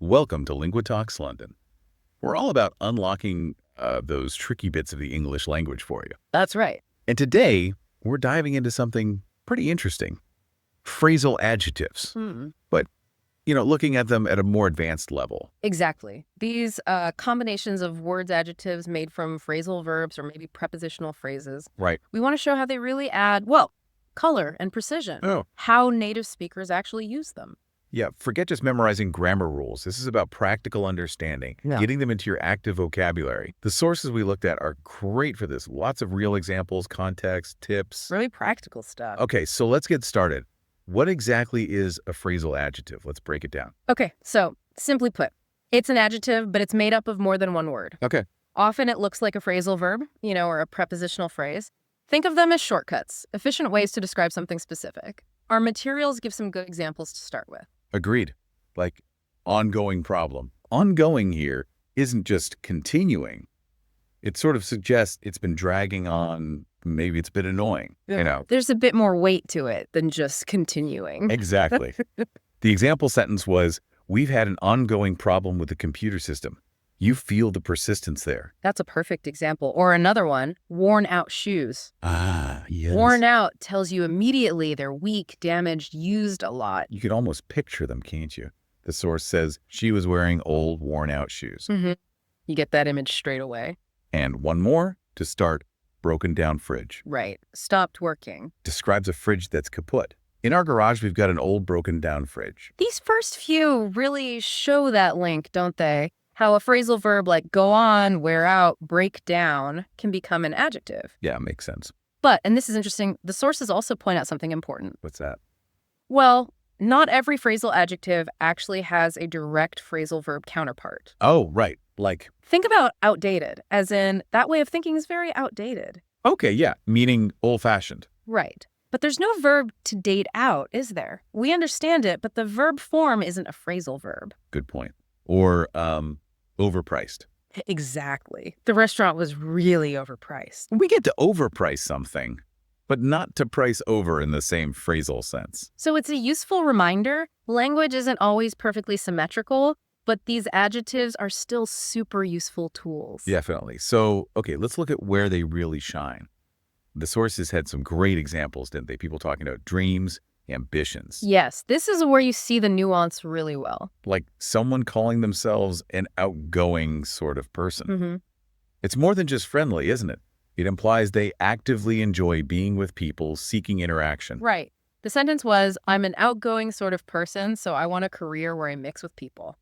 Welcome to Lingua Talks London. We're all about unlocking those tricky bits of the English language for you. That's right. And today, we're diving into something pretty interesting. Phrasal adjectives. But, looking at them at a more advanced level. Exactly. These combinations of words, adjectives made from phrasal verbs or maybe prepositional phrases. Right. We want to show how they really add, well, color and precision. Oh. How native speakers actually use them. Yeah, forget just memorizing grammar rules. This is about practical understanding, getting them into your active vocabulary. The sources we looked at are great for this. Lots of real examples, context, tips. Really practical stuff. Okay, so let's get started. What exactly is a phrasal adjective? Let's break it down. Okay, so simply put, it's an adjective, but it's made up of more than one word. Okay. Often it looks like a phrasal verb, or a prepositional phrase. Think of them as shortcuts, efficient ways to describe something specific. Our materials give some good examples to start with. Agreed. Like ongoing problem. Ongoing here isn't just continuing. It sort of suggests it's been dragging on. Maybe it's a bit annoying. There's a bit more weight to it than just continuing. Exactly. The example sentence was, we've had an ongoing problem with the computer system. You feel the persistence there. That's a perfect example. Or another one, worn out shoes. Ah, yes. Worn out tells you immediately they're weak, damaged, used a lot. You can almost picture them, can't you? The source says she was wearing old, worn out shoes. You get that image straight away. And one more to start, broken down fridge. Right. Stopped working. Describes a fridge that's kaput. In our garage, we've got an old broken down fridge. These first few really show that link, don't they? How a phrasal verb like go on, wear out, break down can become an adjective. Yeah, makes sense. But, and this is interesting, the sources also point out something important. What's that? Well, not every phrasal adjective actually has a direct phrasal verb counterpart. Oh, right. Like, think about outdated, as in that way of thinking is very outdated. Okay, yeah, meaning old-fashioned. Right. But there's no verb to date out, is there? We understand it, but the verb form isn't a phrasal verb. Good point. Or, overpriced. Exactly. The restaurant was really overpriced. We get to overprice something, but not to price over in the same phrasal sense. So it's a useful reminder. Language isn't always perfectly symmetrical, but these adjectives are still super useful tools. Definitely. So, okay, let's look at where they really shine. The sources had some great examples, didn't they? People talking about dreams, ambitions. Yes, this is where you see the nuance really well. Like someone calling themselves an outgoing sort of person. It's more than just friendly, isn't it? It implies they actively enjoy being with people, seeking interaction. Right. The sentence was, I'm an outgoing sort of person, so I want a career where I mix with people.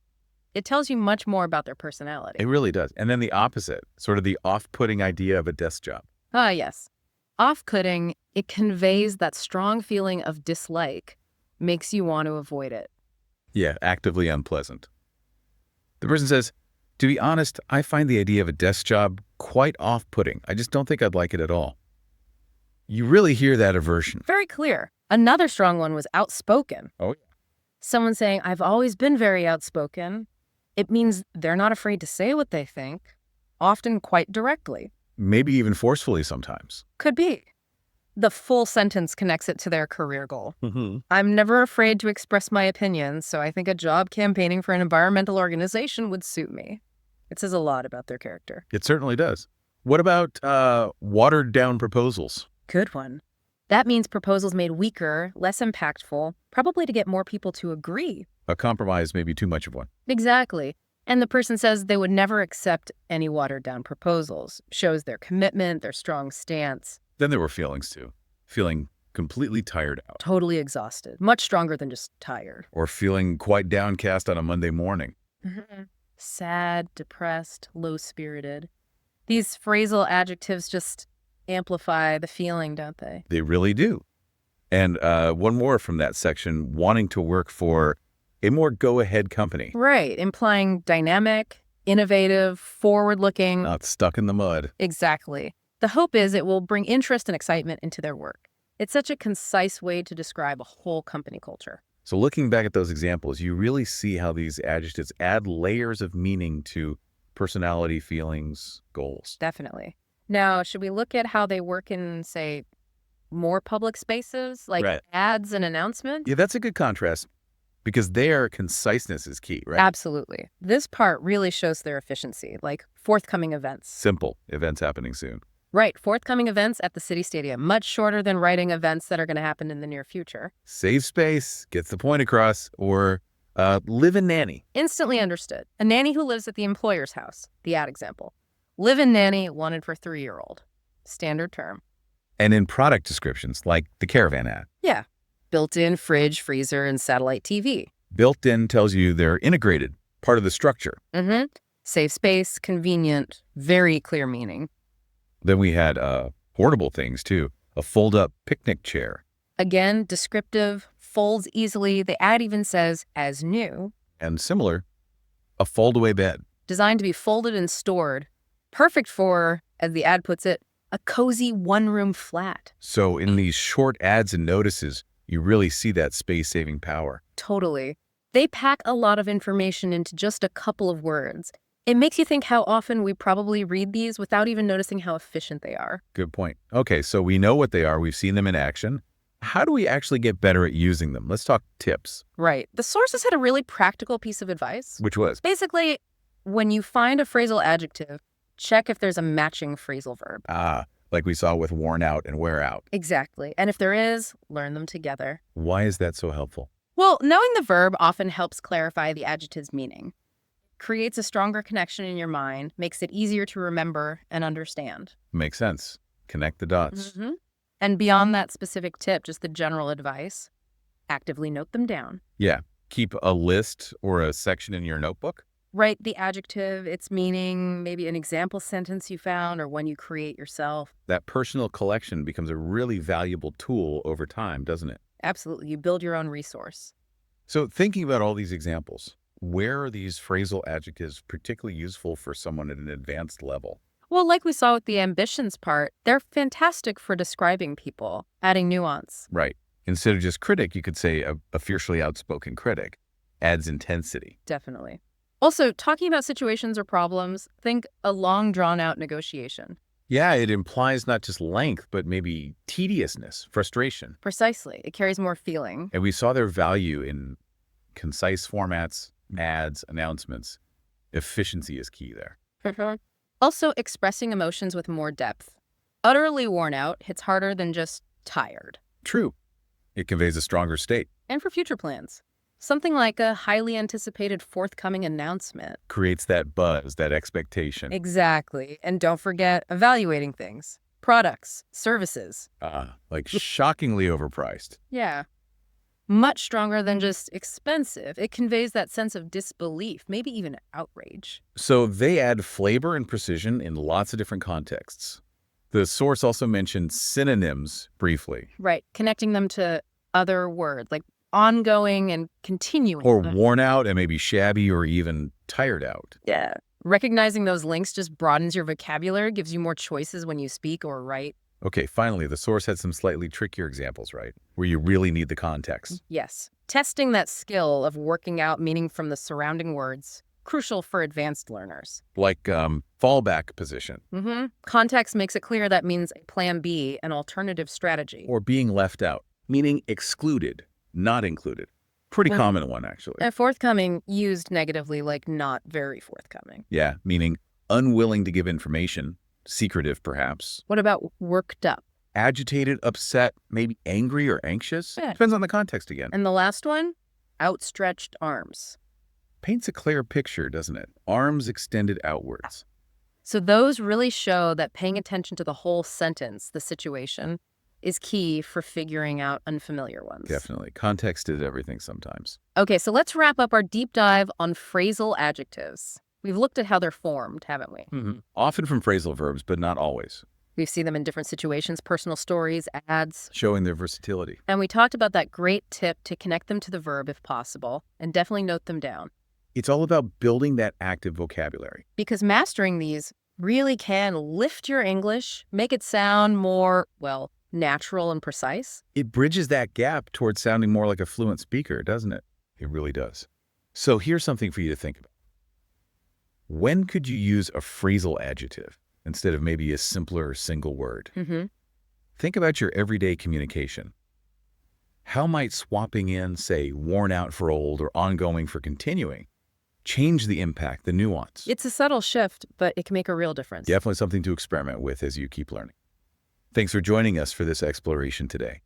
It tells you much more about their personality. It really does. And then the opposite, sort of the off-putting idea of a desk job. Ah, yes. Off-putting, it conveys that strong feeling of dislike, makes you want to avoid it. Yeah, actively unpleasant. The person says, to be honest, I find the idea of a desk job quite off-putting. I just don't think I'd like it at all. You really hear that aversion. Very clear. Another strong one was outspoken. Oh, yeah. Someone saying, I've always been very outspoken. It means they're not afraid to say what they think, often quite directly. Maybe even forcefully sometimes. Could be. The full sentence connects it to their career goal. I'm never afraid to express my opinions, so I think a job campaigning for an environmental organization would suit me. It says a lot about their character. It certainly does. What about watered-down proposals? Good one. That means proposals made weaker, less impactful, probably to get more people to agree. A compromise may be too much of one. Exactly. And the person says they would never accept any watered-down proposals. Shows their commitment, their strong stance. Then there were feelings, too. Feeling completely tired out. Totally exhausted. Much stronger than just tired. Or feeling quite downcast on a Monday morning. Sad, depressed, low-spirited. These phrasal adjectives just amplify the feeling, don't they? They really do. And one more from that section, wanting to work for a more go-ahead company. Right, implying dynamic, innovative, forward-looking. Not stuck in the mud. Exactly. The hope is it will bring interest and excitement into their work. It's such a concise way to describe a whole company culture. So looking back at those examples, you really see how these adjectives add layers of meaning to personality, feelings, goals. Definitely. Now, should we look at how they work in, say, more public spaces, like Right. ads and announcements? Yeah, that's a good contrast. Because their conciseness is key, right? Absolutely. This part really shows their efficiency, like forthcoming events. Simple. Events happening soon. Right, forthcoming events at the city stadium, much shorter than writing events that are going to happen in the near future. Save space, gets the point across, or live-in nanny. Instantly understood. A nanny who lives at the employer's house, the ad example. Live-in nanny wanted for 3-year-old. Standard term. And in product descriptions, like the caravan ad. Yeah. Built-in fridge, freezer, and satellite TV. Built-in tells you they're integrated, part of the structure. Mm-hmm. Save space, convenient, very clear meaning. Then we had portable things, too. A fold-up picnic chair. Again, descriptive, folds easily. The ad even says, as new. And similar, a fold-away bed. Designed to be folded and stored. Perfect for, as the ad puts it, a cozy one-room flat. So in these short ads and notices, you really see that space-saving power. Totally. They pack a lot of information into just a couple of words. It makes you think how often we probably read these without even noticing how efficient they are. Good point. Okay, so we know what they are. We've seen them in action. How do we actually get better at using them? Let's talk tips. Right. The sources had a really practical piece of advice. Which was? Basically, when you find a phrasal adjective, check if there's a matching phrasal verb. Like we saw with worn out and wear out. Exactly. And if there is, learn them together. Why is that so helpful? Well, knowing the verb often helps clarify the adjective's meaning. Creates a stronger connection in your mind, makes it easier to remember and understand. Makes sense. Connect the dots. Mm-hmm. And beyond that specific tip, just the general advice, actively note them down. Yeah. Keep a list or a section in your notebook. Write the adjective, its meaning, maybe an example sentence you found or one you create yourself. That personal collection becomes a really valuable tool over time, doesn't it? Absolutely. You build your own resource. So thinking about all these examples, where are these phrasal adjectives particularly useful for someone at an advanced level? Well, like we saw with the ambitions part, they're fantastic for describing people, adding nuance. Right. Instead of just critic, you could say a fiercely outspoken critic. Adds intensity. Definitely. Also, talking about situations or problems, think a long drawn-out negotiation. Yeah, it implies not just length, but maybe tediousness, frustration. Precisely. It carries more feeling. And we saw their value in concise formats, ads, announcements. Efficiency is key there. Also, expressing emotions with more depth. Utterly worn out hits harder than just tired. True. It conveys a stronger state. And for future plans. Something like a highly anticipated forthcoming announcement. Creates that buzz, that expectation. Exactly. And don't forget evaluating things. Products, services. Like shockingly overpriced. Yeah. Much stronger than just expensive. It conveys that sense of disbelief, maybe even outrage. So they add flavor and precision in lots of different contexts. The source also mentioned synonyms briefly. Right. Connecting them to other words, like ongoing and continuing. Or worn out and maybe shabby or even tired out. Yeah. Recognizing those links just broadens your vocabulary, gives you more choices when you speak or write. Okay, finally, the source had some slightly trickier examples, right? Where you really need the context. Yes. Testing that skill of working out meaning from the surrounding words, crucial for advanced learners. Like fallback position. Context makes it clear that means a plan B, an alternative strategy. Or being left out, meaning excluded, not included. Pretty common one, actually. And forthcoming used negatively, like not very forthcoming. Yeah, meaning unwilling to give information, secretive perhaps. What about worked up? Agitated, upset, maybe angry or anxious. Yeah. Depends on the context again. And the last one, outstretched arms. Paints a clear picture, doesn't it? Arms extended outwards. So those really show that paying attention to the whole sentence, the situation, is key for figuring out unfamiliar ones. Definitely. Context is everything sometimes. Okay, so let's wrap up our deep dive on phrasal adjectives. We've looked at how they're formed, haven't we? Often from phrasal verbs, but not always. We've seen them in different situations, personal stories, ads. Showing their versatility. And we talked about that great tip to connect them to the verb if possible, and definitely note them down. It's all about building that active vocabulary. Because mastering these really can lift your English, make it sound more, well, natural and precise. It bridges that gap towards sounding more like a fluent speaker, doesn't it? It really does. So here's something for you to think about. When could you use a phrasal adjective instead of maybe a simpler single word? Think about your everyday communication. How might swapping in, say, worn out for old or ongoing for continuing, change the impact, the nuance? It's a subtle shift, but it can make a real difference. Definitely something to experiment with as you keep learning. Thanks for joining us for this exploration today.